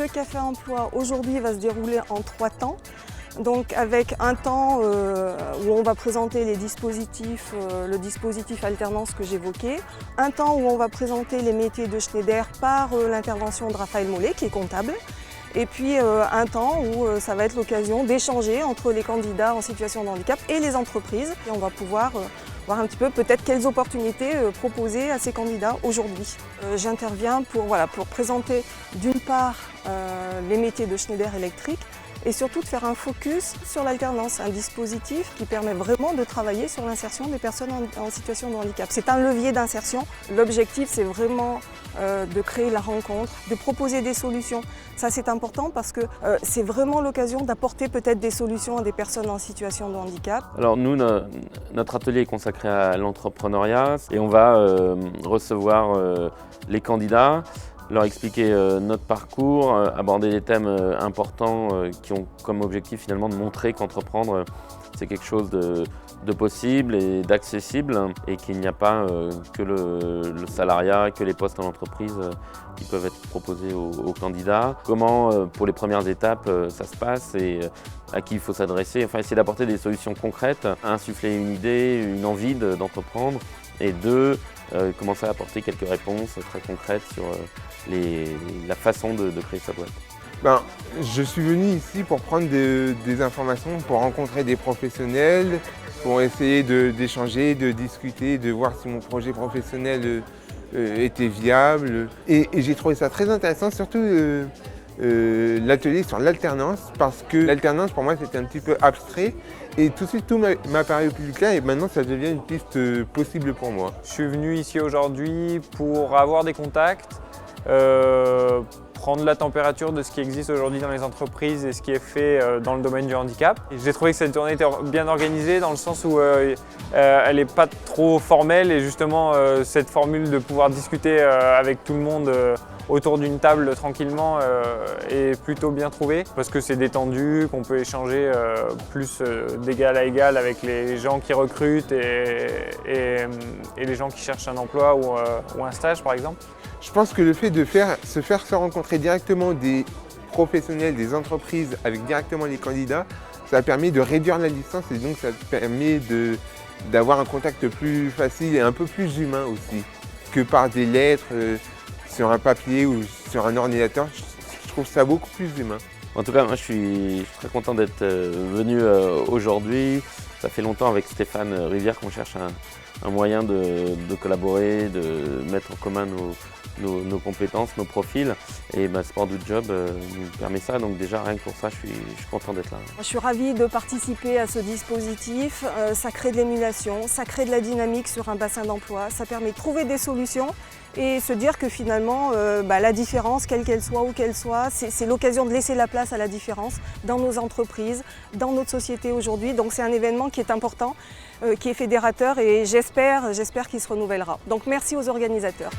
Ce café emploi aujourd'hui va se dérouler en 3 temps. Donc avec un temps où on va présenter les dispositifs, le dispositif alternance que j'évoquais, un temps où on va présenter les métiers de Schneider par l'intervention de Raphaël Mollet qui est comptable, et puis un temps où ça va être l'occasion d'échanger entre les candidats en situation de handicap et les entreprises. Et on va pouvoir voir un petit peu peut-être quelles opportunités proposer à ces candidats aujourd'hui. J'interviens pour présenter d'une part les métiers de Schneider électrique, et surtout de faire un focus sur l'alternance, un dispositif qui permet vraiment de travailler sur l'insertion des personnes en situation de handicap. C'est un levier d'insertion. L'objectif, c'est vraiment de créer la rencontre, de proposer des solutions. Ça, c'est important parce que c'est vraiment l'occasion d'apporter peut-être des solutions à des personnes en situation de handicap. Alors nous, notre atelier est consacré à l'entrepreneuriat et on va recevoir les candidats, leur expliquer notre parcours, aborder des thèmes importants qui ont comme objectif finalement de montrer qu'entreprendre c'est quelque chose de possible et d'accessible et qu'il n'y a pas que le salariat, que les postes en entreprise qui peuvent être proposés aux candidats. Comment pour les premières étapes ça se passe et à qui il faut s'adresser, enfin essayer d'apporter des solutions concrètes, insuffler une idée, une envie d'entreprendre et commencer à apporter quelques réponses très concrètes sur la façon de créer sa boîte. Je suis venu ici pour prendre des informations, pour rencontrer des professionnels, pour essayer d'échanger, de discuter, de voir si mon projet professionnel était viable. Et j'ai trouvé ça très intéressant, surtout l'atelier sur l'alternance, parce que l'alternance pour moi c'était un petit peu abstrait. Et tout de suite tout m'a paru plus clair et maintenant ça devient une piste possible pour moi. Je suis venu ici aujourd'hui pour avoir des contacts, prendre la température de ce qui existe aujourd'hui dans les entreprises et ce qui est fait dans le domaine du handicap. J'ai trouvé que cette journée était bien organisée dans le sens où elle n'est pas trop formelle et justement cette formule de pouvoir discuter avec tout le monde autour d'une table tranquillement est plutôt bien trouvée parce que c'est détendu, qu'on peut échanger plus d'égal à égal avec les gens qui recrutent et les gens qui cherchent un emploi ou un stage par exemple. Je pense que le fait de se rencontrer directement des professionnels, des entreprises avec directement les candidats, ça permet de réduire la distance et donc ça permet d'avoir un contact plus facile et un peu plus humain aussi que par des lettres sur un papier ou sur un ordinateur. Je trouve ça beaucoup plus humain. En tout cas, moi je suis très content d'être venu aujourd'hui. Ça fait longtemps avec Stéphane Rivière qu'on cherche un moyen de collaborer, de mettre en commun nos compétences, nos profils. Et Sport du Job nous permet ça, donc déjà rien que pour ça, je suis content d'être là. Je suis ravie de participer à ce dispositif. Ça crée de l'émulation, ça crée de la dynamique sur un bassin d'emploi, ça permet de trouver des solutions et se dire que finalement, la différence, quelle qu'elle soit, où qu'elle soit, c'est l'occasion de laisser la place à la différence dans nos entreprises, dans notre société aujourd'hui. Donc c'est un événement qui est important, qui est fédérateur et j'espère qu'il se renouvellera. Donc merci aux organisateurs.